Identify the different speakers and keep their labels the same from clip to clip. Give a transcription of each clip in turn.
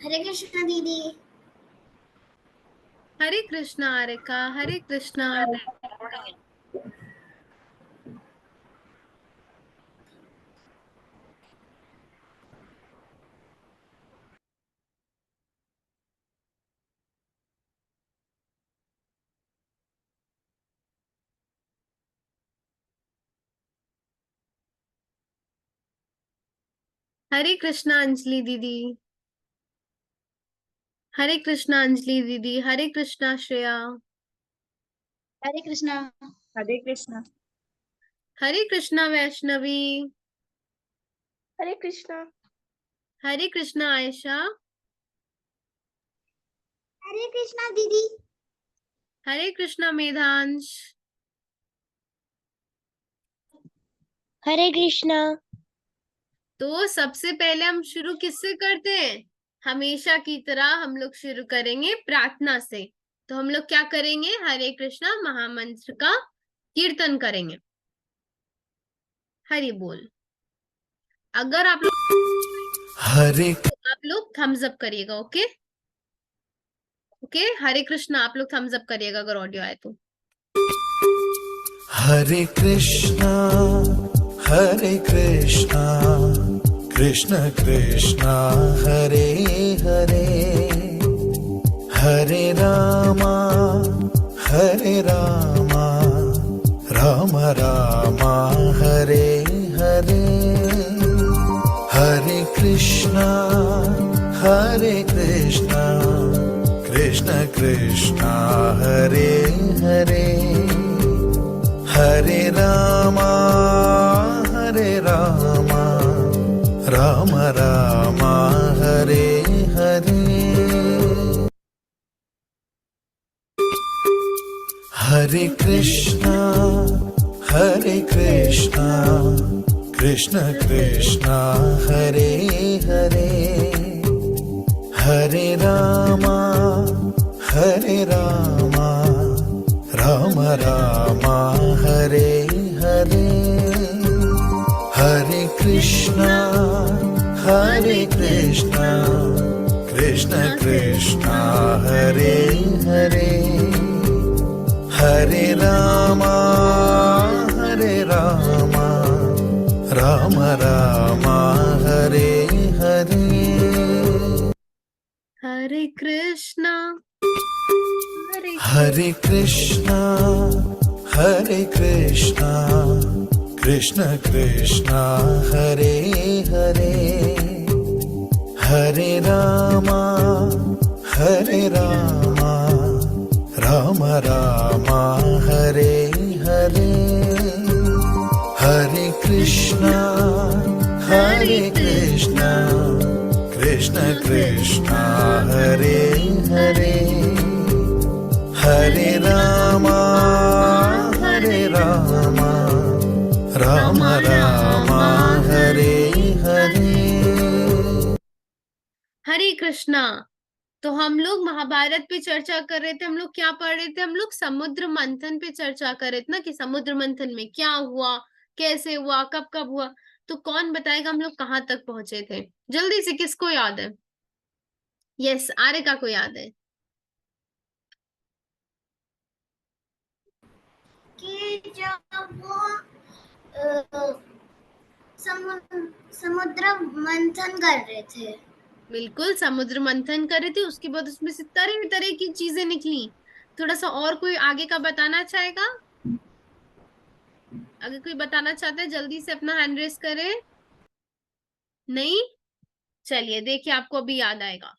Speaker 1: हरे कृष्णा दीदी।
Speaker 2: हरे कृष्णा आरिका, हरे कृष्णा। हरे कृष्णा अंजलि दीदी। हरे कृष्णा अंजलि दीदी, हरे कृष्णा श्रेया।
Speaker 1: हरे कृष्णा।
Speaker 3: हरे कृष्णा।
Speaker 2: हरे कृष्णा वैष्णवी।
Speaker 3: हरे कृष्णा।
Speaker 2: हरे कृष्णा आयशा।
Speaker 1: हरे कृष्णा दीदी।
Speaker 2: हरे कृष्णा मेधांश।
Speaker 1: हरे कृष्णा।
Speaker 2: तो सबसे पहले हम शुरू किससे करते हैं? हमेशा की तरह हम लोग शुरू करेंगे प्रार्थना से। तो हम लोग क्या करेंगे? हरे कृष्णा महामंत्र का कीर्तन करेंगे। हरि बोल। अगर आप लोग
Speaker 4: हरे
Speaker 2: तो आप लोग थम्स अप करिएगा। ओके ओके, हरे कृष्णा आप लोग थम्स अप करिएगा अगर ऑडियो आए तो।
Speaker 4: हरे कृष्णा हरे कृष्णा कृष्ण कृष्णा हरे हरे हरे रामा राम रामा हरे हरे हरे कृष्णा कृष्ण कृष्णा हरे हरे हरे रामा राम रामा हरे हरे हरे कृष्णा कृष्ण कृष्णा हरे हरे हरे रामा राम रामा हरे हरे हरे कृष्णा कृष्ण कृष्णा हरे हरे हरे रामा राम रामा हरे हरे
Speaker 2: हरे कृष्णा
Speaker 4: हरे कृष्णा कृष्ण कृष्णा हरे हरे हरे रामा राम रामा हरे हरे हरे कृष्णा कृष्ण कृष्णा हरे हरे हरे रामा राम रामा हरे हरे
Speaker 2: हरे कृष्णा। तो हम लोग महाभारत पे चर्चा कर रहे थे। हम लोग क्या पढ़ रहे थे? हम लोग समुद्र मंथन पे चर्चा कर रहे थे ना, कि समुद्र मंथन में क्या हुआ, कैसे हुआ, कब कब हुआ। तो कौन बताएगा हम लोग कहाँ तक पहुंचे थे? जल्दी से, किसको याद है? यस, आरिका को याद है।
Speaker 1: कि जब वो समुद्र मंथन कर रहे थे।
Speaker 2: बिल्कुल, समुद्र मंथन कर रहे थे, उसके बाद उसमें से तरह तरह की चीजें निकली। थोड़ा सा और कोई आगे का बताना चाहेगा? अगर कोई बताना चाहता है जल्दी से अपना हैंड रेस करे। नहीं? चलिए देखिए, आपको अभी याद आएगा।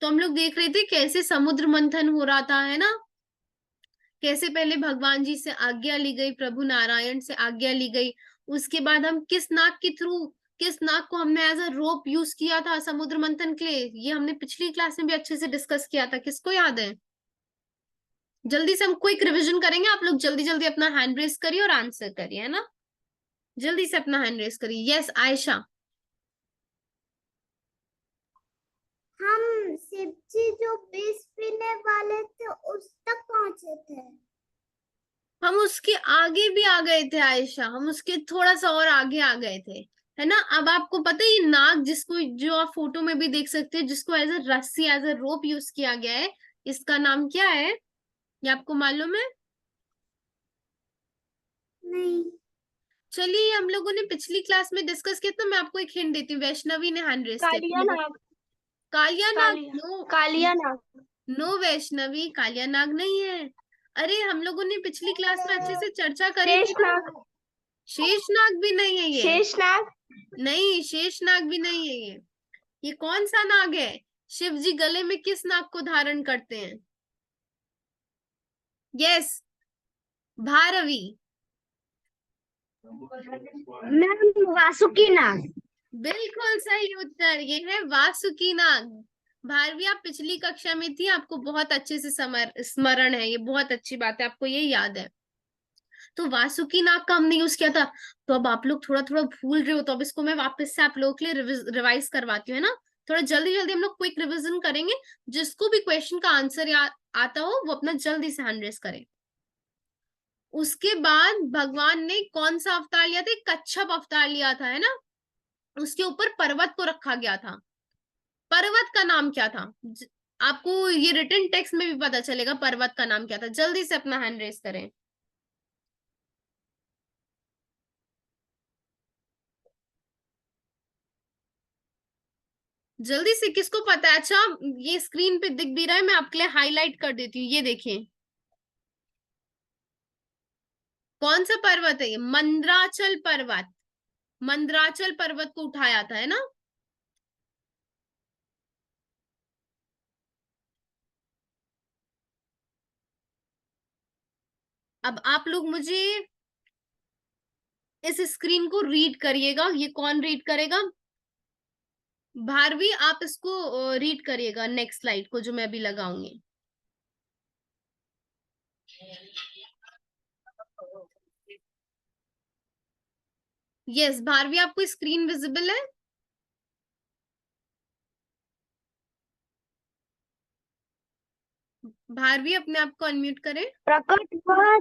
Speaker 2: तो हम लोग देख रहे थे कैसे समुद्र मंथन हो रहा था, है ना? कैसे पहले भगवान जी से आज्ञा ली गई, प्रभु नारायण से आज्ञा ली गई। उसके बाद हम किस नाग के थ्रू, किस नाग को हमने एज अ रोप यूज किया था समुद्र मंथन के लिए, ये हमने पिछली क्लास में भी अच्छे से डिस्कस किया था। किसको याद है? जल्दी से हम क्विक रिवीजन करेंगे। आप लोग जल्दी जल्दी अपना हैंड रेस करिए और आंसर करिए, है ना? जल्दी से अपना हैंड रेस करिए। यस आयशा।
Speaker 1: हम शिव जी जो विष पीने वाले थे उस तक पहुंचे थे।
Speaker 2: हम उसके आगे भी आ गए थे आयशा, हम उसके थोड़ा सा और आगे आ गए थे। है ना। अब आपको पता है ये नाग जिसको जो आप फोटो में भी देख सकते हैं, जिसको एज अ रस्सी एज अ रोप यूज किया गया है, इसका नाम क्या है, ये आपको मालूम है?
Speaker 1: नहीं।
Speaker 2: चलिए हम लोगों ने पिछली क्लास में डिस्कस किया, तो मैं आपको एक हिंट देती हूँ। वैष्णवी ने हैंड रेस किया।
Speaker 3: कालिया नाग।
Speaker 2: कालिया नाग?
Speaker 3: कालिया
Speaker 2: नो,
Speaker 3: कालिया नाग।
Speaker 2: नो वैष्णवी, कालिया नाग नहीं है। अरे हम लोगों ने पिछली क्लास में अच्छे से चर्चा करी थी
Speaker 3: शेष
Speaker 2: ना।
Speaker 3: नाग।
Speaker 2: शेष नाग भी नहीं है ये।
Speaker 3: शेष नाग।
Speaker 2: नहीं, शेष नाग भी नहीं है ये। ये कौन सा नाग है? शिव जी गले में किस नाग को धारण करते हैं? यस, भारवी।
Speaker 1: मैम वासुकी नाग।
Speaker 2: बिल्कुल सही उत्तर, ये है वासुकी नाग। भारवी, आप पिछली कक्षा में थी, आपको बहुत अच्छे से स्मरण है, ये बहुत अच्छी बात है, आपको ये याद है। तो वासुकी नाग का हमने यूज किया था। तो अब आप लोग थोड़ा थोड़ा भूल रहे हो, तो अब इसको मैं वापस से आप लोगों के लिए रिवाइज करवाती हूँ, है ना। थोड़ा जल्दी जल्दी हम लोग क्विक रिवीजन करेंगे। जिसको भी क्वेश्चन का आंसर आता हो वो अपना जल्दी से हैंड रेस करे। उसके बाद भगवान ने कौन सा अवतार लिया था? एक कच्छप अवतार लिया था, है ना। उसके ऊपर पर्वत को रखा गया था। पर्वत का नाम क्या था? आपको ये रिटन टेक्स्ट में भी पता चलेगा पर्वत का नाम क्या था। जल्दी से अपना हैंड रेस करें। जल्दी से, किसको पता है? अच्छा, ये स्क्रीन पे दिख भी रहा है, मैं आपके लिए हाईलाइट कर देती हूँ, ये देखिए। कौन सा पर्वत है ये? मंदराचल पर्वत। मंदराचल पर्वत को उठाया था, है ना। अब आप लोग मुझे इस स्क्रीन को रीड करिएगा। ये कौन रीड करेगा? भारवी, आप इसको रीड करिएगा, नेक्स्ट स्लाइड को जो मैं अभी लगाऊंगी। यस भारवी, आपको स्क्रीन विजिबल है? भारवी, अपने आप को अनम्यूट करें।
Speaker 1: प्रकट हुआ।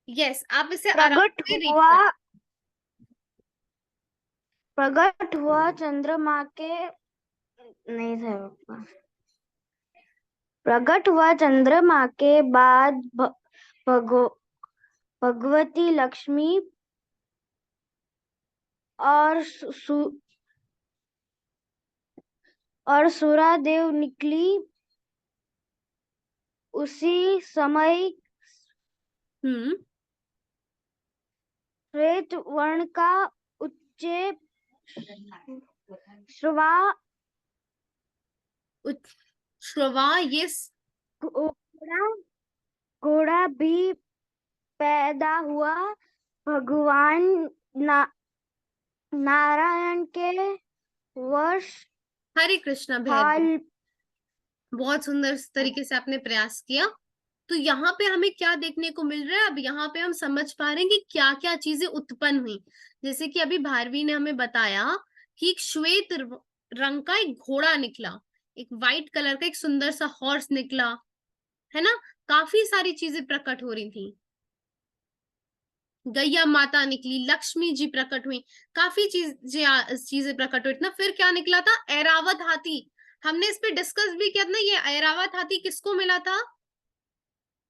Speaker 2: यस, आप इसे आराम
Speaker 1: प्रकट
Speaker 2: से रीड
Speaker 1: हुआ।
Speaker 2: करें।
Speaker 1: प्रकट हुआ चंद्रमा के नहीं था पापा। प्रकट हुआ चंद्रमा के बाद भगवती लक्ष्मी और और सूरा देव निकली। उसी समय श्वेत वर्ण का उच्च श्रवा
Speaker 2: श्रवा, यस।
Speaker 1: घोड़ा भी पैदा हुआ। भगवान नारायण के वर्ष
Speaker 2: हरे कृष्णा भैरवी, बहुत सुंदर तरीके से आपने प्रयास किया। तो यहाँ पे हमें क्या देखने को मिल रहा है? अब यहाँ पे हम समझ पा रहे हैं कि क्या क्या चीजें उत्पन्न हुई। जैसे कि अभी भारवी ने हमें बताया कि एक श्वेत रंग का एक घोड़ा निकला, एक व्हाइट कलर का एक सुंदर सा हॉर्स निकला, है ना। काफी सारी चीजें प्रकट हो रही थी। गैया माता निकली, लक्ष्मी जी प्रकट हुई, काफी चीजें प्रकट हुई ना। फिर क्या निकला था? ऐरावत हाथी। हमने इस पे डिस्कस भी किया था ना, ये ऐरावत हाथी किसको मिला था?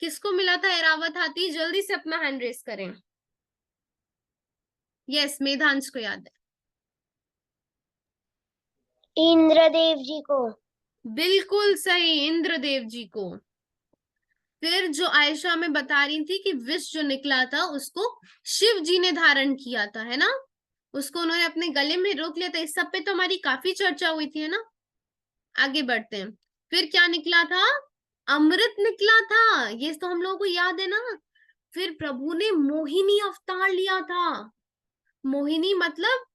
Speaker 2: किसको मिला था ऐरावत हाथी? जल्दी से अपना हैंड रेस करें। यस, मेधांश को याद है।
Speaker 1: इंद्रदेव जी को।
Speaker 2: बिल्कुल सही, इंद्रदेव जी को। फिर जो आयशा हमें बता रही थी कि विष जो निकला था उसको शिव जी ने धारण किया था, है ना। उसको उन्होंने अपने गले में रोक लिया था। इस सब पे तो हमारी काफी चर्चा हुई थी, है ना। आगे बढ़ते हैं। फिर क्या निकला था? अमृत निकला था, ये तो हम लोगों को याद है ना। फिर प्रभु ने मोहिनी अवतार लिया था। मोहिनी मतलब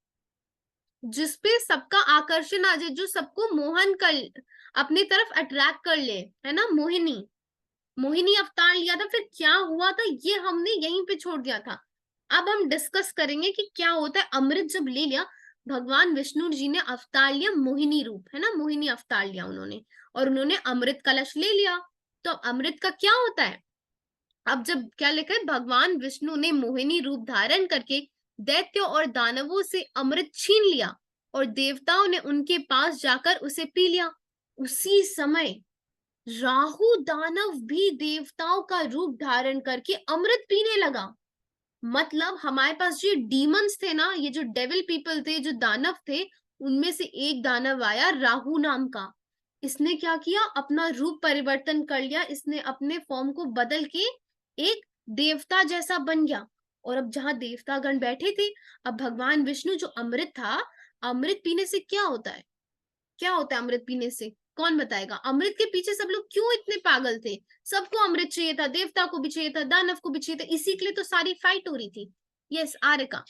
Speaker 2: जिसपे सबका आकर्षण आ जाए, जो सबको मोहन कर, अपनी तरफ अट्रैक्ट कर ले, है ना। मोहिनी, मोहिनी अवतार लिया था। फिर क्या हुआ था ये हमने यहीं पे छोड़ दिया था। अब हम डिस्कस करेंगे कि क्या होता है। अमृत जब ले लिया, भगवान विष्णु जी ने अवतार लिया मोहिनी रूप, है ना। मोहिनी अवतार लिया उन्होंने, और उन्होंने अमृत कलश ले लिया। तो अमृत का क्या होता है? अब जब क्या लिखा है, भगवान विष्णु ने मोहिनी रूप धारण करके दैत्यों और दानवों से अमृत छीन लिया और देवताओं ने उनके पास जाकर उसे पी लिया। उसी समय राहु दानव भी देवताओं का रूप धारण करके अमृत पीने लगा। मतलब हमारे पास जो डीमंस थे ना, ये जो डेविल पीपल थे, जो दानव थे, उनमें से एक दानव आया राहु नाम का। इसने क्या किया, अपना रूप परिवर्तन कर लिया, इसने अपने फॉर्म को बदल के एक देवता जैसा बन गया। और अब जहां देवतागण बैठे थे, अब भगवान विष्णु जो अमृत था, अमृत पीने से क्या होता है, क्या होता है अमृत पीने से, कौन बताएगा? अमृत के पीछे सब लोग क्यों इतने पागल थे? सबको अमृत चाहिए था, देवता को भी चाहिए था, दानव को भी चाहिए था, इसी के लिए तो सारी फाइट हो रही थी। यस आर्यका।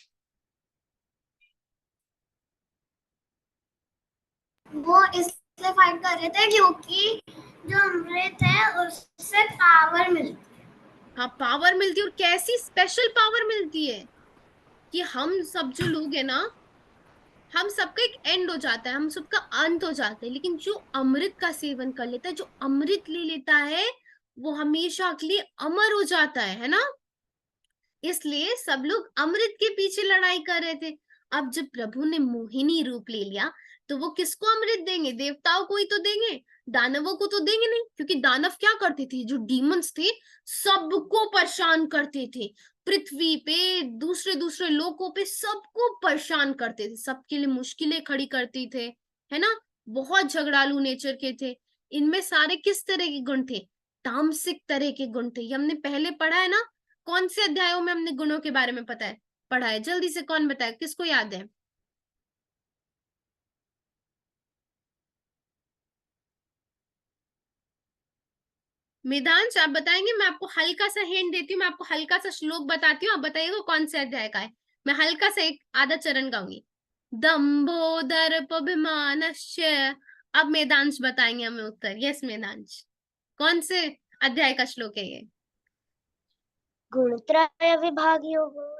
Speaker 1: वो इसलिए फाइट कर रहे थे क्योंकि जो अमृत है उससे पावर मिलती है।
Speaker 2: हाँ पावर मिलती है, और कैसी स्पेशल पावर मिलती है कि हम सब जो लोग है ना, हम सबका एक एंड हो जाता है, हम सबका अंत हो जाता है, लेकिन जो अमृत का सेवन कर लेता है, जो अमृत ले लेता है, वो हमेशा के लिए अमर हो जाता है ना। इसलिए सब लोग अमृत के पीछे लड़ाई कर रहे थे। अब जब प्रभु ने मोहिनी रूप ले लिया, तो वो किसको अमृत देंगे? देवताओं को ही तो देंगे, दानवों को तो देंगे नहीं, क्योंकि दानव क्या करते थे, जो डीमंस थे, सबको परेशान करते थे। पृथ्वी पे, दूसरे दूसरे लोकों पे सबको परेशान करते थे, सबके लिए मुश्किलें खड़ी करते थे, है ना। बहुत झगड़ालू नेचर के थे। इनमें सारे किस तरह के गुण थे? तामसिक तरह के गुण थे। ये हमने पहले पढ़ा है ना, कौन से अध्यायों में हमने गुणों के बारे में पढ़ा है? जल्दी से कौन बताए, किसको याद है? मेदांश आप बताएंगे? मैं आपको हल्का सा हिंट देती हूँ, मैं आपको हल्का सा श्लोक बताती हूँ, आप बताइएगा कौन से अध्याय का है। मैं हल्का सा एक आधा चरण गाऊंगी। दंभो दर्पभिमानश्च। अब मेदांश बताएंगे हमें उत्तर। यस मेदांश, कौन से अध्याय का श्लोक है ये?
Speaker 3: गुणत्रय विभागयो गुण।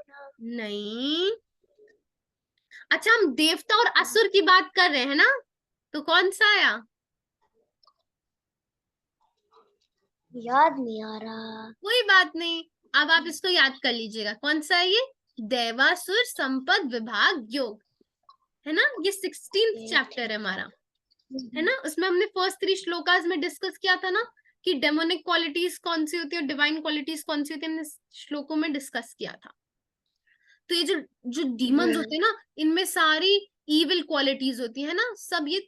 Speaker 2: नहीं। अच्छा, हम देवता और असुर की बात कर रहे हैं ना, तो कौन सा आया?
Speaker 3: याद नहीं आ रहा।
Speaker 2: कोई बात नहीं, अब आप इसको याद कर लीजिएगा। कौन सा है ये? देवासुर संपद विभाग योग, है ना। ये 16th चैप्टर है हमारा, है ना। उसमें हमने फर्स्ट 3 श्लोकास में डिस्कस किया था ना, कि डेमोनिक क्वालिटीज कौन सी होती है और डिवाइन क्वालिटीज कौन सी होती है, हमने श्लोकों में डिस्कस किया था। तो ये जो जो डीमंस होते हैं ना, इनमें सारी इविल क्वालिटीज होती है ना, सब ये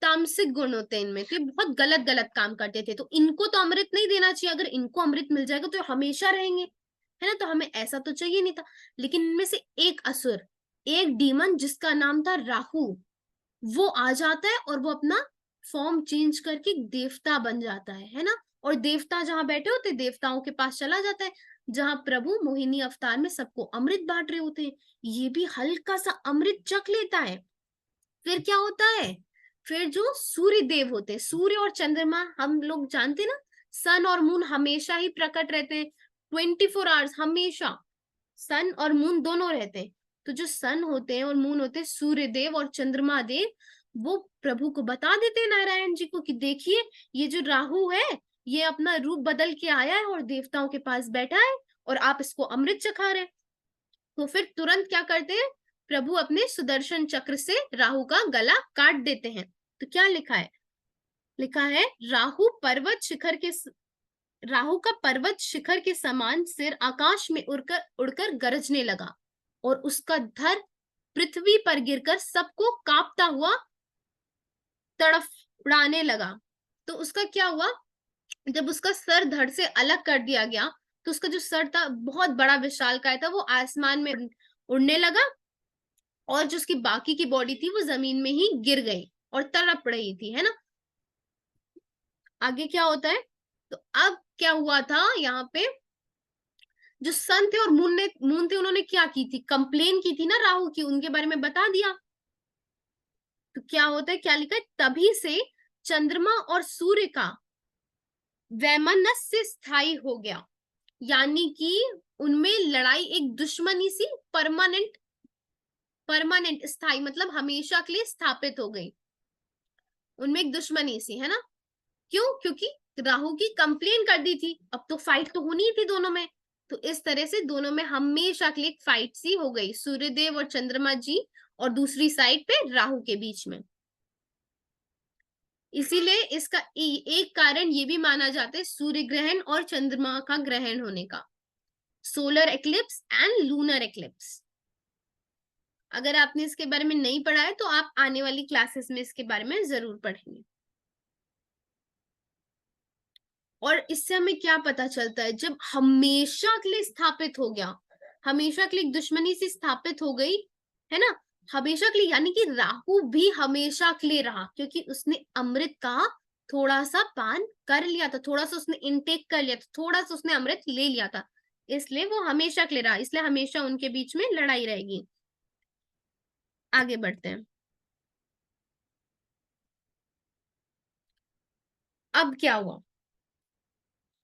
Speaker 2: तामसिक गुण होते हैं इनमें। तो ये बहुत गलत गलत काम करते थे, तो इनको तो अमृत नहीं देना चाहिए। अगर इनको अमृत मिल जाएगा तो हमेशा रहेंगे, है ना। तो हमें ऐसा तो चाहिए नहीं था। लेकिन इनमें से एक असुर, एक डीमन जिसका नाम था राहु, वो आ जाता है और वो अपना फॉर्म चेंज करके देवता बन जाता है ना। और देवता जहां बैठे होते, देवताओं के पास चला जाता है, जहां प्रभु मोहिनी अवतार में सबको अमृत बांट रहे होते हैं। ये भी हल्का सा अमृत चख लेता है। फिर क्या होता है? फिर जो सूर्य देव होते हैं, सूर्य और चंद्रमा, हम लोग जानते हैं ना, सन और मून हमेशा ही प्रकट रहते हैं, 24 आवर्स हमेशा सन और मून दोनों रहते हैं। तो जो सन होते हैं और मून होते हैं, सूर्य देव और चंद्रमा देव, वो प्रभु को बता देते हैं, नारायण जी को, कि देखिए ये जो राहु है, ये अपना रूप बदल के आया है और देवताओं के पास बैठा है, और आप इसको अमृत चखा रहे हैं। तो फिर तुरंत क्या करते हैं? प्रभु अपने सुदर्शन चक्र से राहु का गला काट देते हैं। तो क्या लिखा है? लिखा है राहु का पर्वत शिखर के समान सिर आकाश में उड़कर गरजने लगा, और उसका धड़ पृथ्वी पर गिरकर सबको कांपता हुआ तड़फड़ाने लगा। तो उसका क्या हुआ? जब उसका सर धड़ से अलग कर दिया गया, तो उसका जो सर था बहुत बड़ा विशालकाय था, वो आसमान में उड़ने लगा, और जो उसकी बाकी की बॉडी थी वो जमीन में ही गिर गई और तड़प रही थी, है ना। आगे क्या होता है? तो अब क्या हुआ था, यहाँ पे जो सन थे और मून थे, उन्होंने क्या की थी? कंप्लेन की थी ना राहु की, उनके बारे में बता दिया। तो क्या होता है, क्या लिखा है? तभी से चंद्रमा और सूर्य का वैमनस्य स्थायी हो गया, यानी कि उनमें लड़ाई एक दुश्मनी सी परमानेंट स्थायी मतलब हमेशा के लिए स्थापित हो गई। उनमें एक दुश्मनी सी, है ना। क्यों? क्योंकि राहु की कंप्लेन कर दी थी। अब तो फाइट तो होनी ही थी दोनों में, तो इस तरह से दोनों में हमेशा के लिए एक फाइट सी हो गई, सूर्यदेव और चंद्रमा जी, और दूसरी साइड पे राहु के बीच में। इसीलिए इसका एक कारण ये भी माना जाता है सूर्य ग्रहण और चंद्रमा का ग्रहण होने का, solar eclipse and lunar eclipse. अगर आपने इसके बारे में नहीं पढ़ा है तो आप आने वाली क्लासेस में इसके बारे में जरूर पढ़ेंगे। और इससे हमें क्या पता चलता है, जब हमेशा के लिए स्थापित हो गया, हमेशा के लिए दुश्मनी से स्थापित हो गई है ना, हमेशा के लिए, यानी कि राहु भी हमेशा के लिए रहा, क्योंकि उसने अमृत का थोड़ा सा पान कर लिया था, थोड़ा सा उसने इनटेक कर लिया था, थोड़ा सा उसने अमृत ले लिया था, इसलिए वो हमेशा के लिए रहा, इसलिए हमेशा उनके बीच में लड़ाई रहेगी। आगे बढ़ते हैं। अब क्या हुआ,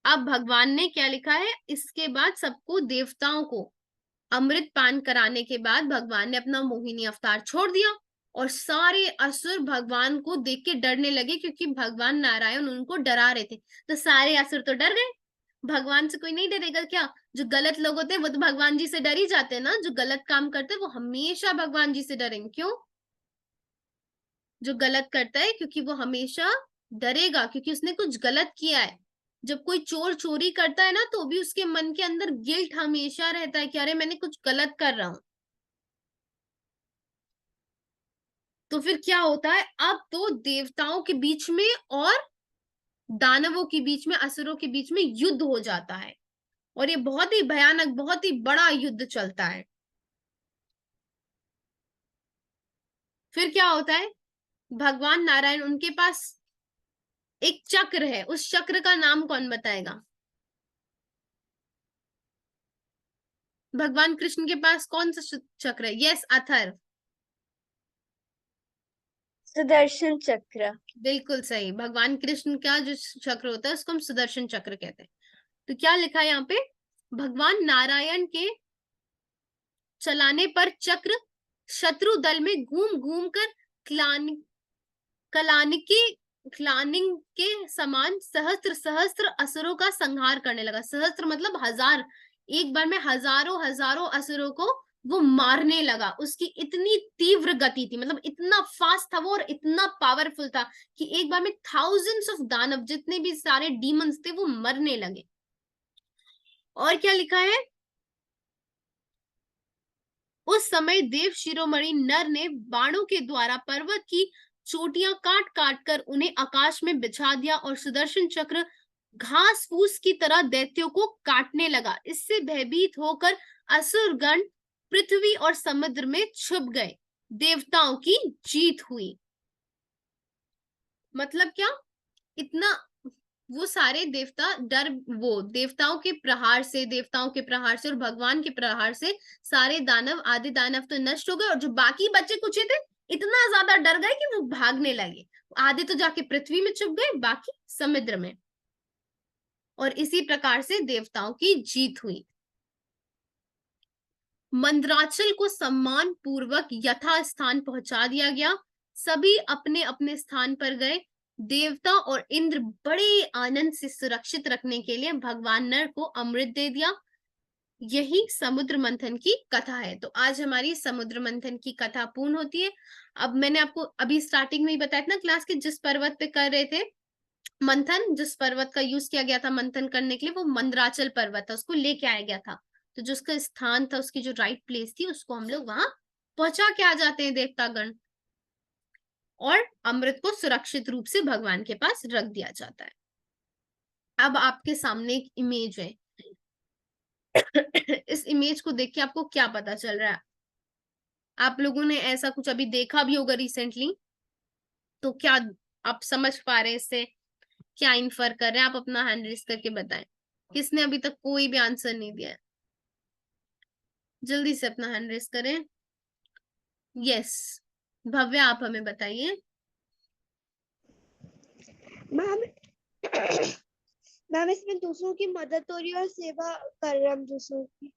Speaker 2: अब भगवान ने क्या लिखा है, इसके बाद सबको, देवताओं को अमृत पान कराने के बाद भगवान ने अपना मोहिनी अवतार छोड़ दिया, और सारे असुर भगवान को देख के डरने लगे, क्योंकि भगवान नारायण उनको डरा रहे थे। तो सारे असुर तो डर गए, भगवान से कोई नहीं डरेगा क्या? जो गलत लोग होते हैं वो तो भगवान जी से डर ही जाते हैं ना, जो गलत काम करते हैं वो हमेशा भगवान जी से डरेंगे। क्यों? जो गलत करता है क्योंकि वो हमेशा डरेगा, क्योंकि उसने कुछ गलत किया है। जब कोई चोर चोरी करता है ना, तो भी उसके मन के अंदर गिल्ट हमेशा रहता है कि अरे मैंने कुछ गलत कर रहा हूं। तो फिर क्या होता है, अब तो देवताओं के बीच में और दानवों के बीच में, असुरों के बीच में युद्ध हो जाता है, और ये बहुत ही भयानक, बहुत ही बड़ा युद्ध चलता है। फिर क्या होता है, भगवान नारायण, उनके पास एक चक्र है, उस चक्र का नाम कौन बताएगा? भगवान कृष्ण के पास कौन सा चक्र है? यस, अथर्व,
Speaker 3: सुदर्शन चक्र।
Speaker 2: बिल्कुल सही। भगवान कृष्ण का जो चक्र होता है उसको हम सुदर्शन चक्र कहते हैं। तो क्या लिखा है यहाँ पे, भगवान नारायण के चलाने पर चक्र शत्रु दल में घूम घूम कर क्लानिंग के समान सहस्त्र सहस्त्र असुरों का संहार करने लगा। सहस्त्र मतलब हजार, एक बार में हजारों हजारों असुरों को वो मारने लगा। उसकी इतनी तीव्र गति थी, मतलब इतना फास्ट था वो, और इतना पावरफुल था कि एक बार में थाउजेंड्स ऑफ दानव, जितने भी सारे डीमंस थे, वो मरने लगे। और क्या लिखा है, उस समय देव शिरोमणि नर ने बाणों के द्वारा पर्वत की चोटियां काट काट कर उन्हें आकाश में बिछा दिया, और सुदर्शन चक्र घास फूस की तरह दैत्यों को काटने लगा। इससे भयभीत होकर असुरगण पृथ्वी और समुद्र में छुप गए। देवताओं की जीत हुई। मतलब क्या, इतना वो सारे देवता डर, वो देवताओं के प्रहार से, और भगवान के प्रहार से सारे दानव, आधे दानव तो नष्ट हो गए, और जो बाकी बचे कुछ थे इतना ज्यादा डर गए कि वो भागने लगे। आधे तो जाके पृथ्वी में छुप गए, बाकी समुद्र में। और इसी प्रकार से देवताओं की जीत हुई। मंदराचल को सम्मान पूर्वक यथा स्थान पहुंचा दिया गया। सभी अपने अपने स्थान पर गए। देवता और इंद्र बड़े आनंद से सुरक्षित रखने के लिए भगवान नर को अमृत दे दिया। यही समुद्र मंथन की कथा है। तो आज हमारी समुद्र मंथन की कथा पूर्ण होती है। अब मैंने आपको अभी स्टार्टिंग में ही बताया था ना क्लास के, जिस पर्वत पे कर रहे थे मंथन, जिस पर्वत का यूज किया गया था मंथन करने के लिए, वो मंदराचल पर्वत था, उसको लेके आया गया था। तो जो उसका स्थान था, उसकी जो राइट प्लेस थी, उसको हम लोग वहां पहुंचा के आ जाते हैं देवतागण, और अमृत को सुरक्षित रूप से भगवान के पास रख दिया जाता है। अब आपके सामने एक इमेज है। इस इमेज को देख के आपको क्या पता चल रहा है? आप लोगों ने ऐसा कुछ अभी देखा भी होगा रिसेंटली, तो क्या आप समझ पा रहे हैं इससे, क्या इन्फर कर रहे हैं? आप अपना हैंड रेस करके बताएं। किसने अभी तक कोई भी आंसर नहीं दिया है? जल्दी से अपना हैंड रेस करें। यस, भव्य, आप हमें बताइए।
Speaker 3: मैम इसमें दूसरों की मदद हो रही है और सेवा कर रहे हैं हम दूसरों की।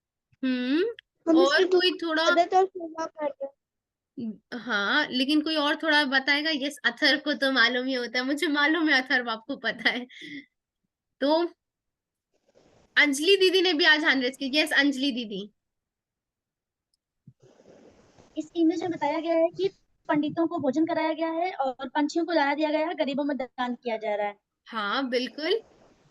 Speaker 2: और कोई थोड़ा
Speaker 3: मदद और सेवा कर रहे हैं।
Speaker 2: हाँ, लेकिन कोई और थोड़ा बताएगा? यस, अथर्व को तो मालूम ही होता है, मुझे मालूम है अथर्व आपको पता है। तो अंजलि दीदी ने भी आज 100 की। यस अंजलि दीदी।
Speaker 5: इस इमेज में बताया गया है कि पंडितों को भोजन कराया गया है और पंछियों को दाना दिया गया है, गरीबों में दान किया जा रहा है।
Speaker 2: हाँ बिल्कुल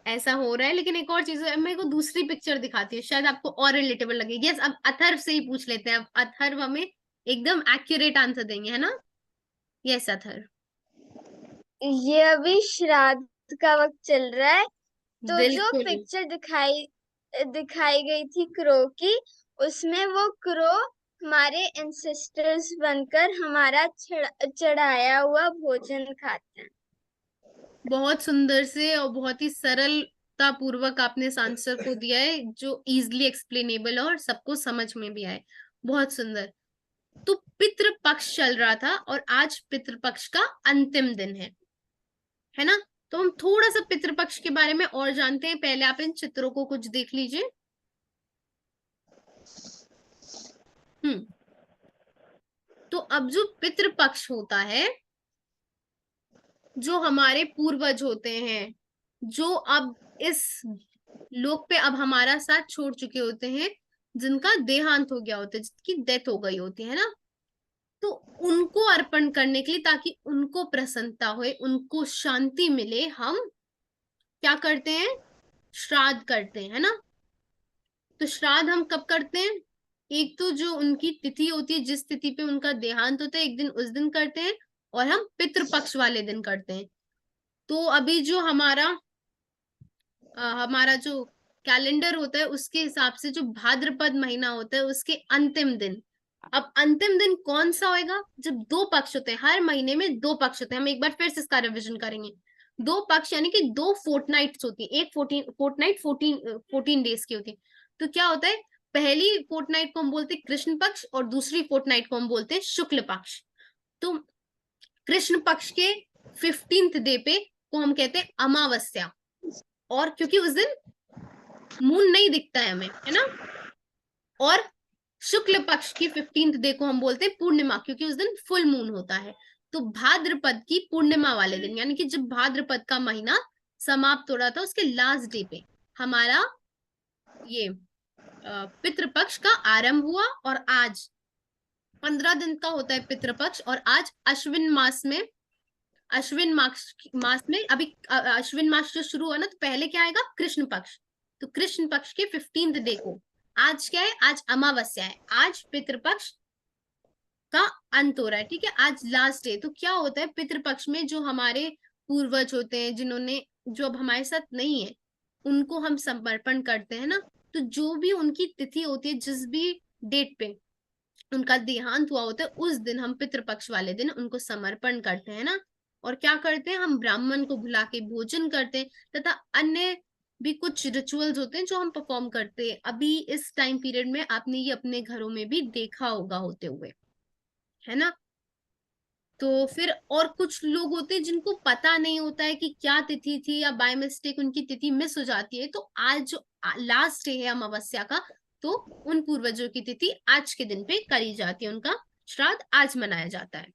Speaker 2: ऐसा हो रहा है, लेकिन एक और चीज है, मेरे को दूसरी पिक्चर दिखाती है, शायद आपको और रिलेटेबल लगे। यस अब अथर्व से ही पूछ लेते हैं। अब अथर्व हमें एकदम एक्यूरेट आंसर देंगे, है ना? यस अथर्व।
Speaker 6: ये अभी श्राद्ध का वक्त चल रहा है, तो जो
Speaker 2: बिल्कुल
Speaker 6: पिक्चर दिखाई गई थी क्रो की, उसमें वो क्रो हमारे एंसेस्टर्स बनकर हमारा चढ़ाया हुआ भोजन खाते हैं।
Speaker 2: बहुत सुंदर से और बहुत ही सरलता पूर्वक आपने इस आंसर को दिया है, जो इजिली एक्सप्लेनेबल और सबको समझ में भी आए। बहुत सुंदर। तो पितृपक्ष चल रहा था और आज पितृपक्ष का अंतिम दिन है ना? तो हम थोड़ा सा पितृपक्ष के बारे में और जानते हैं। पहले आप इन चित्रों को कुछ देख लीजिए। तो अब जो पितृपक्ष होता है, जो हमारे पूर्वज होते हैं, जो अब इस लोक पे अब हमारा साथ छोड़ चुके होते हैं, जिनका देहांत हो गया होता है, जिनकी डेथ हो गई होती है ना, तो उनको अर्पण करने के लिए, ताकि उनको प्रसन्नता होए, उनको शांति मिले, हम क्या करते हैं? श्राद्ध करते हैं, है ना? तो श्राद्ध हम कब करते हैं? एक तो जो उनकी तिथि होती है, जिस तिथि पे उनका देहांत होता है, एक दिन उस दिन करते हैं, और हम पितृपक्ष वाले दिन करते हैं। तो अभी जो हमारा जो कैलेंडर होता है, उसके हिसाब से जो भाद्रपद महीना होता है, उसके अंतिम दिन, अब अंतिम दिन कौन सा होएगा? जब 2 पक्ष होते हैं, हर महीने में 2 पक्ष होते हैं। हम एक बार फिर से इसका रिविजन करेंगे। 2 पक्ष यानी कि 2 फोर्टनाइट्स होती है। एक फोर्टनाइट 14 डेज की होती है। तो क्या होता है, पहली फोर्टनाइट को हम बोलते हैं कृष्ण पक्ष और दूसरी फोर्टनाइट को हम बोलते हैं शुक्ल पक्ष। तो कृष्ण पक्ष के 15th डे पे को हम कहते हैं अमावस्या, और क्योंकि उस दिन मून नहीं दिखता है हमें, है ना? और शुक्ल पक्ष की 15th डे को हम बोलते हैं पूर्णिमा, क्योंकि उस दिन फुल मून होता है। तो भाद्रपद की पूर्णिमा वाले दिन, यानी कि जब भाद्रपद का महीना समाप्त हो रहा था, उसके लास्ट डे पे हमारा ये पितृपक्ष का आरंभ हुआ। और आज 15 दिन का होता है पितृपक्ष, और आज अश्विन मास में अभी अश्विन मास जो शुरू हुआ ना, तो पहले क्या आएगा? कृष्ण पक्ष। तो कृष्ण पक्ष के 15th डे को आज क्या है? आज अमावस्या है। आज पितृपक्ष का अंत हो रहा है, ठीक है? आज लास्ट डे। तो क्या होता है पितृपक्ष में, जो हमारे पूर्वज होते हैं, जो अब हमारे साथ नहीं है, उनको हम समर्पण करते हैं ना। तो जो भी उनकी तिथि होती है, जिस भी डेट पे उनका देहांत हुआ होता है, उस दिन हम पितृपक्ष वाले दिन उनको समर्पण करते हैं ना। और क्या करते हैं? हम ब्राह्मण को बुला के भोजन करते हैं, तथा अन्य भी कुछ रिचुअल्स होते हैं जो हम परफॉर्म करते हैं। अभी इस टाइम पीरियड में आपने ये अपने घरों में भी देखा होगा होते हुए, है ना? तो फिर और कुछ लोग होते हैं जिनको पता नहीं होता है कि क्या तिथि थी, या बाय मिस्टेक उनकी तिथि मिस हो जाती है। तो आज जो लास्ट डे है अमावस्या का, तो उन पूर्वजों की तिथि आज के दिन पे करी जाती है, उनका श्राद्ध आज मनाया जाता है।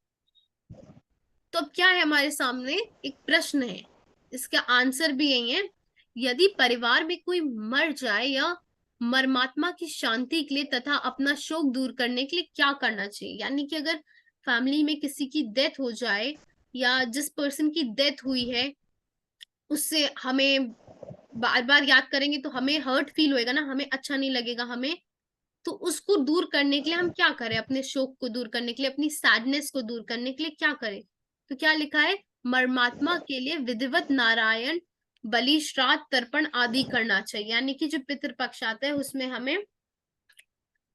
Speaker 2: तो अब क्या है हमारे सामने? एक प्रश्न है, इसका आंसर भी यही है। यदि परिवार में कोई मर जाए या मरमात्मा की शांति के लिए तथा अपना शोक दूर करने के लिए क्या करना चाहिए? यानी कि अगर फैमिली में किसी की डेथ हो जाए, या जिस पर्सन की डेथ हुई है उससे हमें बार बार याद करेंगे तो हमें हर्ट फील होएगा ना, हमें अच्छा नहीं लगेगा हमें। तो उसको दूर करने के लिए हम क्या करें? अपने शोक को दूर करने के लिए, अपनी सैडनेस को दूर करने के लिए क्या करें? तो क्या लिखा है? मरमात्मा के लिए विधिवत नारायण बलि श्राद्ध तर्पण आदि करना चाहिए। यानी कि जो पितृपक्ष आता है उसमें हमें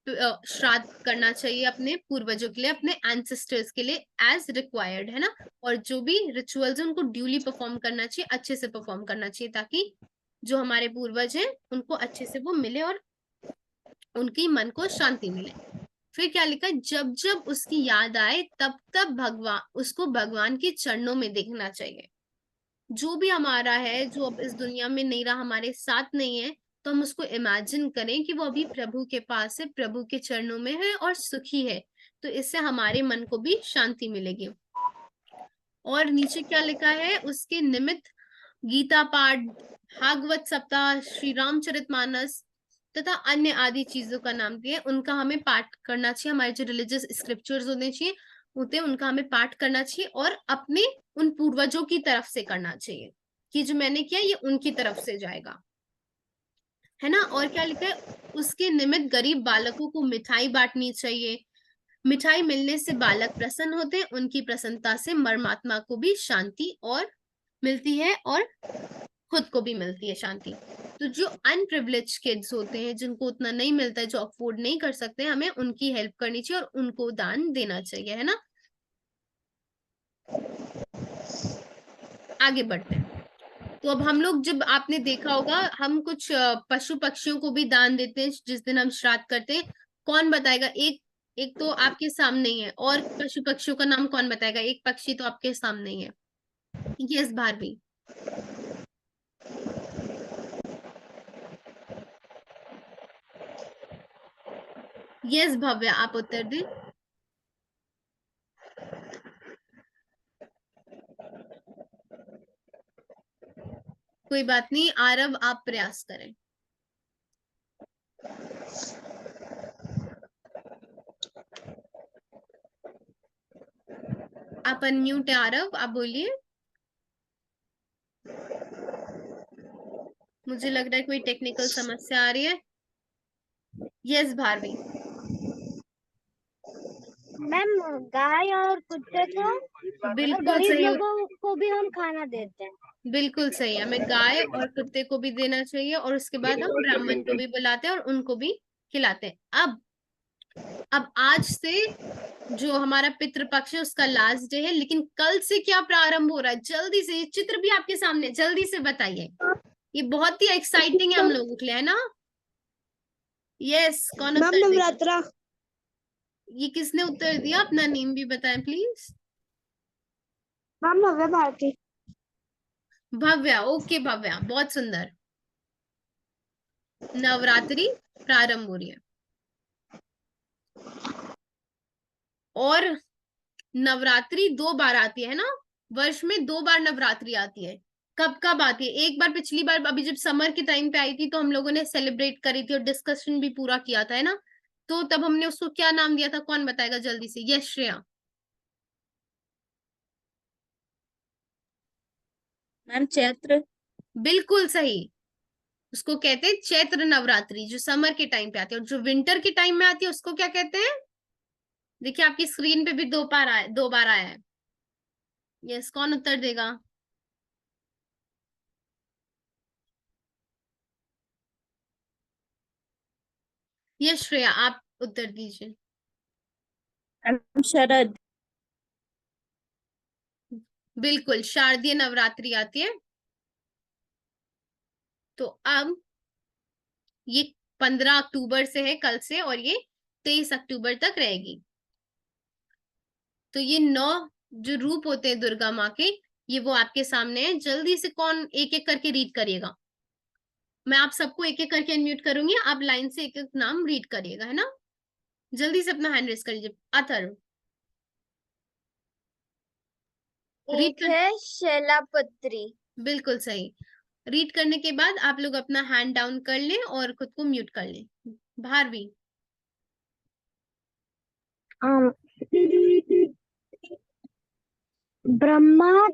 Speaker 2: श्राद्ध करना चाहिए अपने पूर्वजों के लिए, अपने एंसेस्टर्स के लिए एज रिक्वायर्ड, है ना? और जो भी रिचुअल्स है उनको ड्यूली परफॉर्म करना चाहिए, अच्छे से परफॉर्म करना चाहिए, ताकि जो हमारे पूर्वज हैं उनको अच्छे से वो मिले और उनकी मन को शांति मिले। फिर क्या लिखा है? जब जब उसकी याद आए तब तब उसको भगवान के चरणों में देखना चाहिए। जो भी हमारा है, जो अब इस दुनिया में नहीं रहा, हमारे साथ नहीं है, तो हम उसको इमेजिन करें कि वो अभी प्रभु के पास है, प्रभु के चरणों में है और सुखी है। तो इससे हमारे मन को भी शांति मिलेगी। और नीचे क्या लिखा है? उसके निमित्त गीता पाठ, भागवत सप्ताह, श्री रामचरितमानस तथा अन्य आदि चीजों का नाम दिए, उनका हमें पाठ करना चाहिए। हमारे जो रिलीजियस स्क्रिप्चर्स होते हैं उनका हमें पाठ करना चाहिए और अपने उन पूर्वजों की तरफ से करना चाहिए कि जो मैंने किया ये उनकी तरफ से जाएगा, है ना। और क्या लिखा है, उसके निमित्त गरीब बालकों को मिठाई बांटनी चाहिए। मिठाई मिलने से बालक प्रसन्न होते हैं, उनकी प्रसन्नता से मर्मात्मा को भी शांति और मिलती है और खुद को भी मिलती है शांति। तो जो अनप्रिविलेज किड्स होते हैं, जिनको उतना नहीं मिलता है, जो अफोर्ड नहीं कर सकते, हमें उनकी हेल्प करनी चाहिए और उनको दान देना चाहिए, है ना। आगे बढ़ते हैं। तो अब हम लोग, जब आपने देखा होगा, हम कुछ पशु पक्षियों को भी दान देते हैं जिस दिन हम श्राद्ध करते हैं। कौन बताएगा? एक एक तो आपके सामने ही है, और पशु पक्षियों का नाम कौन बताएगा? एक पक्षी तो आपके सामने ही है। यस भारवी। यस भव्या, आप उत्तर दें। कोई बात नहीं, आरव आप प्रयास करें। आप अनम्यूट है आरव, आप बोलिए। मुझे लग रहा है कोई टेक्निकल समस्या आ रही है। यस भारवी।
Speaker 3: मैम गाय और कुत्ते को और
Speaker 2: बिल्कुल
Speaker 3: गरीब
Speaker 2: सही,
Speaker 3: लोगों को भी हम खाना देते हैं।
Speaker 2: बिल्कुल सही है। हमें गाय और कुत्ते को भी देना चाहिए और उसके बाद हम ब्राह्मण को भी बुलाते हैं और उनको भी खिलाते हैं। अब आज से जो हमारा पितृपक्ष है उसका लास्ट डे है, लेकिन कल से क्या प्रारंभ हो रहा है? जल्दी से, ये चित्र भी आपके सामने, जल्दी से बताइए। ये बहुत ही एक्साइटिंग है हम लोगों के लिए, है ना। यस, कौन
Speaker 3: मैम
Speaker 2: उत्तर देगा?
Speaker 3: नवरात्रा।
Speaker 2: ये किसने उत्तर दिया? अपना नेम भी बताएं please.
Speaker 3: Ma'am Bhavya Bharti.
Speaker 2: Bhavya, okay Bhavya, बहुत सुंदर। नवरात्रि प्रारंभ हो रही है और नवरात्रि 2 बार आती है ना, वर्ष में 2 बार नवरात्रि आती है। कब कब आती है? एक बार पिछली बार अभी जब समर के टाइम पे आई थी तो हम लोगों ने सेलिब्रेट करी थी और डिस्कशन भी पूरा किया था, है ना। तो तब हमने उसको क्या नाम दिया था? कौन बताएगा जल्दी से? यस श्रेया।
Speaker 5: मैम चैत्र।
Speaker 2: बिल्कुल सही, उसको कहते हैं चैत्र नवरात्रि, जो समर के टाइम पे आती है। और जो विंटर के टाइम में आती है उसको क्या कहते हैं? देखिए आपकी स्क्रीन पे भी 2 बार आया है। यस, कौन उत्तर देगा? यस श्रेया, आप उत्तर दीजिए।
Speaker 5: शरद।
Speaker 2: बिल्कुल, शारदीय नवरात्रि आती है। तो अब ये 15 अक्टूबर से है, कल से, और ये 23 अक्टूबर तक रहेगी। तो ये 9 जो रूप होते हैं दुर्गा माँ के, ये वो आपके सामने है। जल्दी से कौन एक एक करके रीड करिएगा। मैं आप सबको एक एक करके अनम्यूट करूंगी, आप लाइन से एक एक नाम रीड करिएगा, है ना। जल्दी से अपना हैंड रेस करिए। अथर्व रीड
Speaker 6: एक
Speaker 2: कर।
Speaker 6: है शैलापुत्री।
Speaker 2: बिल्कुल सही। रीड करने के बाद आप लोग अपना हैंड डाउन कर लें और खुद को म्यूट कर लें। भारवी।
Speaker 3: ब्रह्मा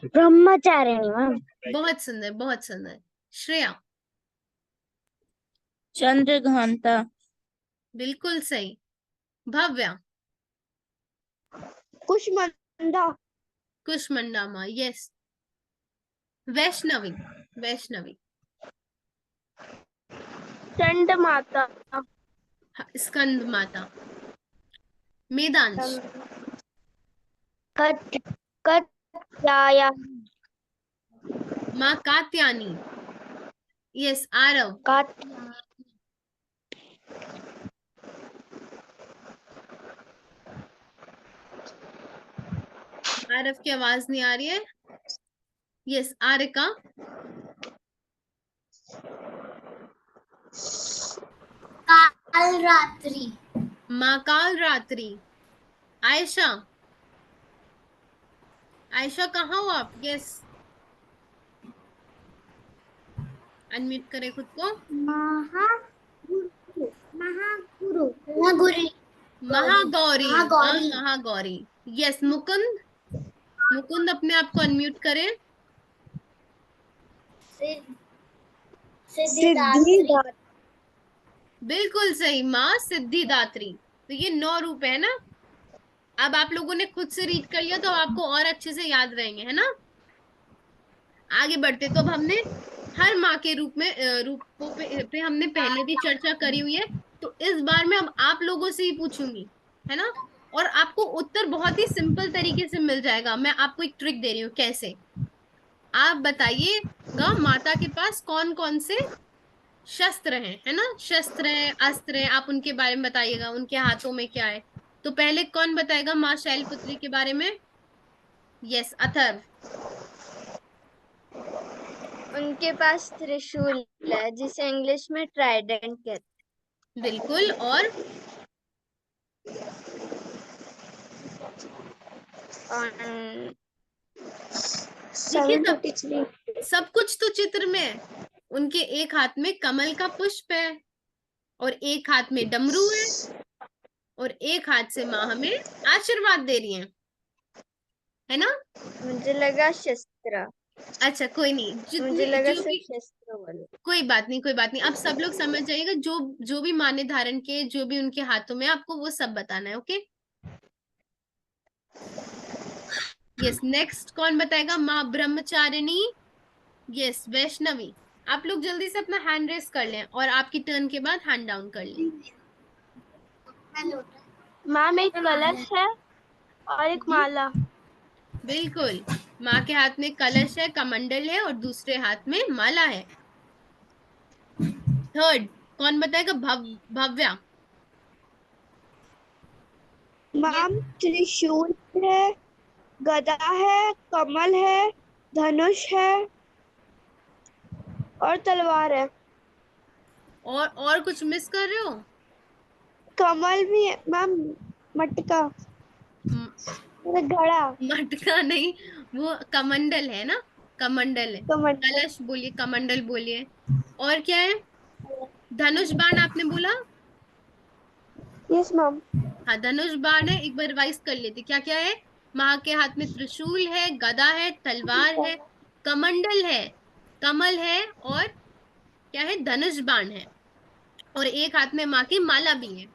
Speaker 3: ब्रह्मचारिणी मैम।
Speaker 2: बहुत सुंदर, बहुत सुंदर। श्रेया।
Speaker 5: चंद्रघंटा।
Speaker 2: बिल्कुल सही। भव्या।
Speaker 3: कुष्मांडा।
Speaker 2: कुष्मांडा माँ, यस। वैष्णवी। वैष्णवी।
Speaker 3: चंड माता।
Speaker 2: स्कंद माता। मेदांश।
Speaker 3: कात्यायनी।
Speaker 2: माँ कात्यानी। यस, आरव। आरव की आवाज नहीं आ रही है। यस, आरिका।
Speaker 1: काल रात्रि।
Speaker 2: माँ काल रात्रि। आयशा। आयशा कहाँ हो आप? यस, अनम्यूट करें खुद को।
Speaker 1: महागुरु महागुरु महागुरु
Speaker 2: महागौरी, हाँ
Speaker 1: महागौरी
Speaker 2: महागौरी। यस, मुकुंद, मुकुंद अपने आप को अनम्यूट करें।
Speaker 1: सिद्धिदात्री
Speaker 3: सिद्धिदात्री।
Speaker 2: बिल्कुल सही, माँ सिद्धिदात्री। तो ये 9 रूप है ना। अब आप लोगों ने खुद से रीड कर लिया तो आपको और अच्छे से याद रहेंगे, है ना। आगे बढ़ते, तो अब हमने हर माँ के रूप में रूपों पे हमने पहले भी चर्चा करी हुई है। तो इस बार मैं अब आप लोगों से ही पूछूंगी, है ना। और आपको उत्तर बहुत ही सिंपल तरीके से मिल जाएगा। मैं आपको एक ट्रिक दे रही हूँ, कैसे। आप बताइएगा माता के पास कौन कौन से शस्त्र हैं, है ना। शस्त्र हैं, अस्त्र हैं, आप उनके बारे में बताइएगा, उनके हाथों में क्या है। तो पहले कौन बताएगा माँ शैलपुत्री के बारे में? यस, अथर्व।
Speaker 6: उनके पास त्रिशूल है जिसे इंग्लिश में ट्राइडेंट कहते
Speaker 2: बिल्कुल, और
Speaker 6: हैं।
Speaker 2: देखिए, सब
Speaker 3: 743।
Speaker 2: सब कुछ तो चित्र में है। उनके एक हाथ में कमल का पुष्प है, और एक हाथ में डमरू है, और एक हाथ से माँ हमें आशीर्वाद दे रही है ना।
Speaker 6: मुझे लगा शस्त्र,
Speaker 2: अच्छा, कोई नहीं,
Speaker 6: मुझे
Speaker 2: जितने
Speaker 6: लगा
Speaker 2: जो
Speaker 6: सिर्फ
Speaker 2: भी,
Speaker 6: शस्त्र वाले।
Speaker 2: कोई बात नहीं, कोई बात नहीं। अब सब लोग समझ जाइएगा, जो जो भी माने धारण के, जो भी उनके हाथों में है, आपको वो सब बताना है। ओके। यस, नेक्स्ट कौन बताएगा? माँ ब्रह्मचारिणी। यस, वैष्णवी। आप लोग जल्दी से अपना हैंड रेस कर लें, और आपकी टर्न के बाद हैंड डाउन कर लें।
Speaker 3: मैम एक कलश है और एक माला।
Speaker 2: बिल्कुल, माँ के हाथ में कलश है, कमंडल है, और दूसरे हाथ में माला है। थर्ड कौन बताएगा? भव्या।
Speaker 3: मैम त्रिशूल है, गदा है, कमल है, धनुष है और तलवार है।
Speaker 2: और कुछ मिस कर रहे हो?
Speaker 3: कमल भी है मैम। मटका,
Speaker 2: म-
Speaker 3: घड़ा।
Speaker 2: मटका नहीं, वो कमंडल है ना, कमंडल है।
Speaker 3: कमंडल।
Speaker 2: कलश बोलिए, कमंडल बोलिए। और क्या है? धनुष बाण आपने बोला।
Speaker 3: Yes ma'am.
Speaker 2: हाँ, धनुष बाण है। एक बार रिवाइज कर लेते, क्या क्या है। माँ के हाथ में त्रिशूल है, गदा है, तलवार है, कमंडल है, कमल है, और क्या है? धनुष बाण है। और एक हाथ में माँ की माला भी है।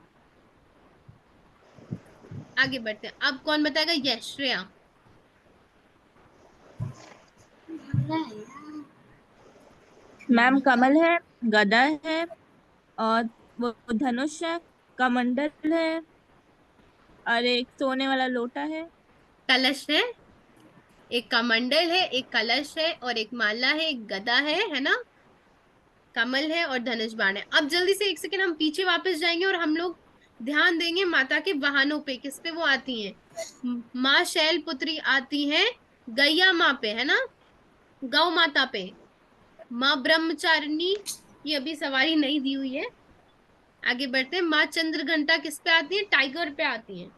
Speaker 2: आगे बढ़ते हैं, अब कौन बताएगा? यश, श्रेया।
Speaker 7: मैम कमल है, गदा है, और वो धनुष है, कमंडल है, और एक सोने वाला लोटा है।
Speaker 2: कलश है, एक कमंडल है, एक कलश है, और एक माला है, एक गदा है ना। कमल है और धनुष बाण है। अब जल्दी से एक सेकंड हम पीछे वापस जाएंगे, और हम लोग ध्यान देंगे माता के वाहनों पे, किस पे वो आती हैं। माँ शैलपुत्री आती हैं गैया माँ पे, है ना, गौ माता पे। माँ ब्रह्मचारिणी की अभी सवारी नहीं दी हुई है। आगे बढ़ते हैं, माँ चंद्रघंटा किस पे आती है? टाइगर पे आती है।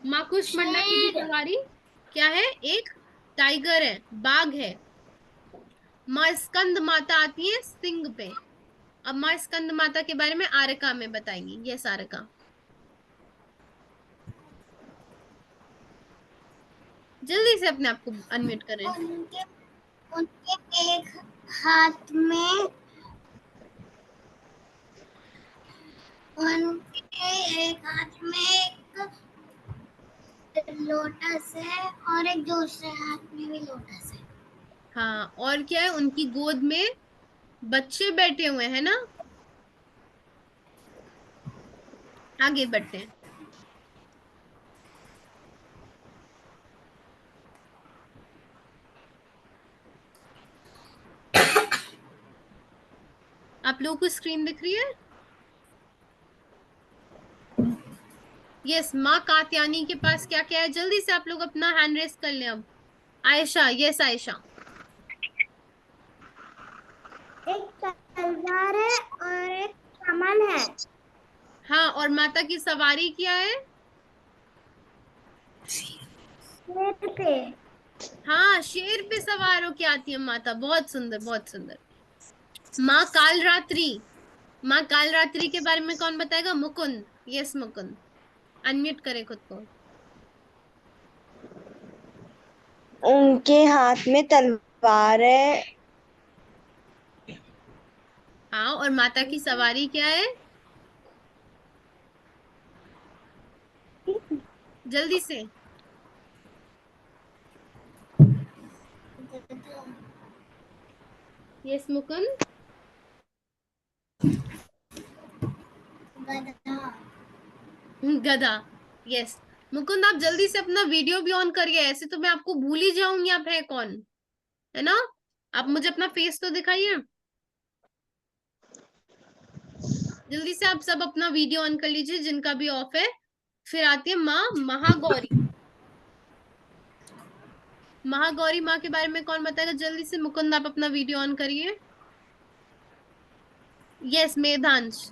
Speaker 2: माँ कुष्मांडा की भी सवारी क्या है? एक टाइगर है, बाघ है। माँ स्कंद माता आती है सिंह पे। अब माँ स्कंद माता के बारे में आरका में बताएंगी। यस, आरका। जल्दी से अपने आप को अनम्यूट करें।
Speaker 1: उनके उनके एक हाथ में एक लोटस है और एक दूसरे हाथ में भी लोटस है।
Speaker 2: हाँ, और क्या है? उनकी गोद में बच्चे बैठे हुए हैं ना। आगे बढ़ते हैं। आप लोगों को स्क्रीन दिख रही है? यस, माँ कात्यायनी के पास क्या क्या है? जल्दी से आप लोग अपना हैंड रेस कर लें अब। आयशा, यस आयशा।
Speaker 1: एक तलवार है और एक कमल है।
Speaker 2: हाँ, और माता की सवारी क्या है?
Speaker 1: शेर पे।
Speaker 2: हाँ, शेर पे सवार होके आती है माता। बहुत सुंदर, बहुत सुंदर। माँ कालरात्रि। माँ कालरात्रि के बारे में कौन बताएगा? मुकुंद। यस मुकुंद, अनम्यूट करे खुद को।
Speaker 3: उनके हाथ में तलवार है।
Speaker 2: हाँ, और माता की सवारी क्या है? जल्दी से। यस मुकुंद। गधा। यस मुकुंद, आप जल्दी से अपना वीडियो भी ऑन करिए, ऐसे तो मैं आपको भूल ही जाऊंगी आप है कौन, है ना? आप मुझे अपना फेस तो दिखाइए जल्दी से। आप सब अपना वीडियो ऑन कर लीजिए जिनका भी ऑफ है। फिर आती है माँ महागौरी। महागौरी माँ के बारे में कौन बताएगा? जल्दी से मुकुंद, आप अपना वीडियो ऑन करिए। यस मेधांश।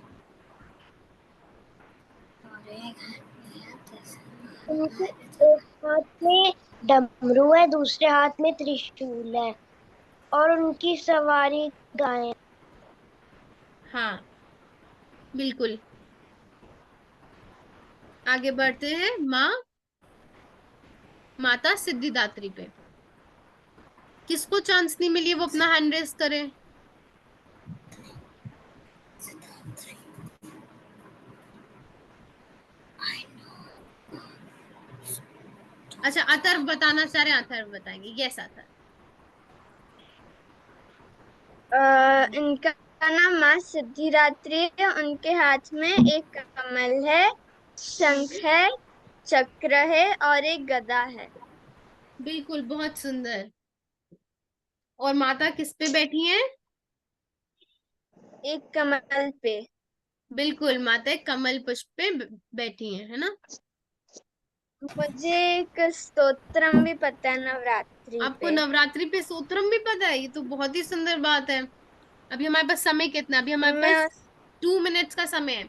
Speaker 1: उनके एक हाथ में डमरू है, दूसरे हाथ में त्रिशूल है, और उनकी सवारी गाय है।
Speaker 2: हाँ बिल्कुल। आगे बढ़ते हैं माँ माता सिद्धिदात्री पे। किसको चांस नहीं मिली वो अपना हैंड रेस करे? अच्छा, अथर्व बताना चाह रहे हैं, अथर्व बताएंगे। यस अथर्व।
Speaker 6: इनका नाम माँ सिद्धिदात्री है। उनके हाथ में एक कमल है, शंख है, चक्र है और एक गदा है।
Speaker 2: बिल्कुल, बहुत सुंदर। और माता किस पे बैठी हैं?
Speaker 6: एक कमल पे।
Speaker 2: बिल्कुल, माता एक कमल पुष्प पे बैठी हैं, है ना?
Speaker 6: मुझे एक स्तोत्रम भी पता है नवरात्रि
Speaker 2: आपको
Speaker 6: पे।
Speaker 2: नवरात्रि पे सूत्रम भी पता है? ये तो बहुत ही सुंदर बात है। अभी हमारे पास समय कितना? अभी
Speaker 6: तो
Speaker 2: हमारे
Speaker 6: मैं
Speaker 2: पास 2 मिनट्स का समय है।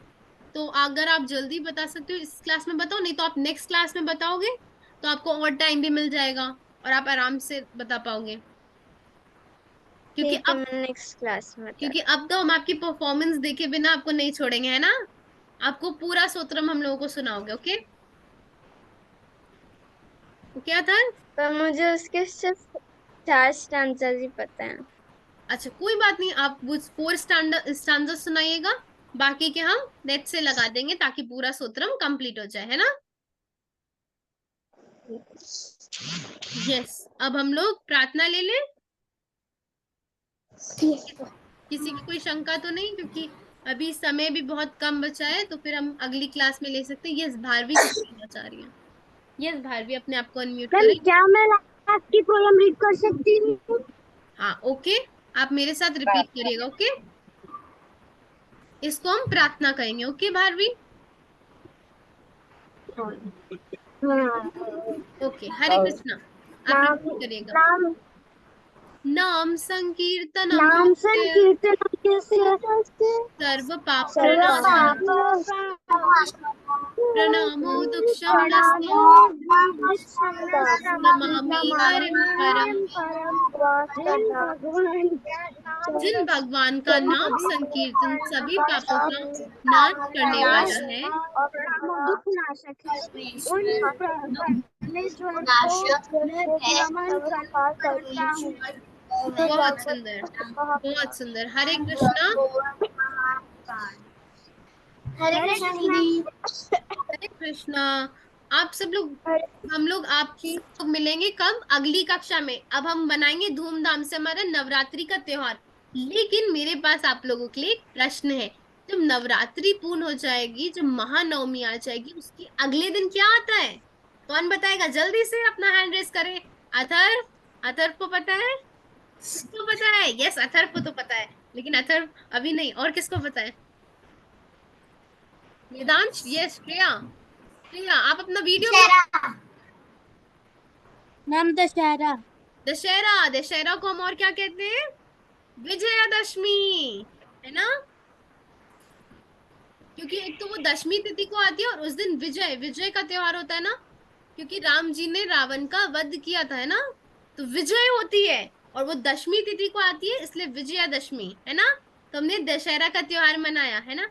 Speaker 2: तो अगर आप जल्दी बता सकते हो इस क्लास में बताओ, नहीं तो आप नेक्स्ट क्लास में बताओगे तो आपको और टाइम भी मिल जाएगा और आप आराम से बता पाओगे। क्योंकि
Speaker 6: ठीक है,
Speaker 2: अब
Speaker 6: मैं नेक्स्ट क्लास में बता।
Speaker 2: क्योंकि अब तो हम आपकी परफॉर्मेंस देखे बिना आपको नहीं छोड़ेंगे, है ना? आपको पूरा सूत्रम हम लोगों को सुनाओगे। ओके क्या था?
Speaker 6: पर मुझे उसके सिर्फ 4 स्टैंजास ही पता है।
Speaker 2: अच्छा कोई बात नहीं, आप वो 4 स्टैंडर्ड सुनाइएगा, बाकी के हम नेट से लगा देंगे ताकि पूरा सूत्रम कंप्लीट हो जाए, है ना? यस, अब हम लोग प्रार्थना ले लें। किसी की कोई शंका तो नहीं? क्योंकि अभी समय भी बहुत कम बचा है, तो फिर हम अगली क्लास में ले सकते हैं। यस भारवी कुछ कहना चाह रही है। यस भारवी, अपने आप को अनम्यूट
Speaker 1: मैम
Speaker 2: करें।
Speaker 1: क्या मैं आपकी पोयम रीड कर सकती हूँ?
Speaker 2: हाँ ओके, आप मेरे साथ रिपीट करिएगा। ओके, इसको हम प्रार्थना कहेंगे। ओके भारवी। ओके, हरे कृष्णा, आप
Speaker 1: नाम
Speaker 2: रिपीट करिएगा।
Speaker 1: नाम
Speaker 2: नाम संकीर्तनम
Speaker 1: नाम
Speaker 2: यस्य
Speaker 1: संकीर्तन से
Speaker 2: सर्व पाप
Speaker 1: सर्व
Speaker 2: प्रणाशनम प्रणामो दुःखशमनस्य नमामि हरिं परम। जिन भगवान का नाम संकीर्तन सभी पापों का नाश करने वाला है,
Speaker 1: दुख नाशक है, उन परमेश्वर को मैं नमन करता हूँ।
Speaker 2: बहुत सुंदर, बहुत सुंदर। हरे कृष्णा।
Speaker 1: हरे कृष्णा दीदी।
Speaker 2: हरे कृष्णा। आप सब लोग, हम लोग आपकी लोग मिलेंगे कब? अगली कक्षा में। अब हम मनाएंगे धूमधाम से हमारा नवरात्रि का त्योहार। लेकिन मेरे पास आप लोगों के लिए एक प्रश्न है। जब नवरात्रि पूर्ण हो जाएगी, जब महानवमी आ जाएगी, उसके अगले दिन क्या आता है? कौन बताएगा? जल्दी से अपना हैंड रेस करें। अथर्व, अथर्व को पता है? किसको पता है? यस अथर्व को तो पता है, लेकिन अथर्व अभी नहीं। और किसको पता है? वेदांश। यस श्रेया। श्रेया आप अपना वीडियो भी।
Speaker 5: मैम दशहरा।
Speaker 2: दशहरा। दशहरा को हम और क्या कहते हैं? विजयादशमी, है ना? क्योंकि एक तो वो दशमी तिथि को आती है और उस दिन विजय विजय का त्योहार होता है ना। क्योंकि राम जी ने रावण का वध किया था, है ना। तो विजय होती है और वो दशमी तिथि को आती है, इसलिए विजयादशमी, है ना। तो हमने दशहरा का त्योहार मनाया, है ना।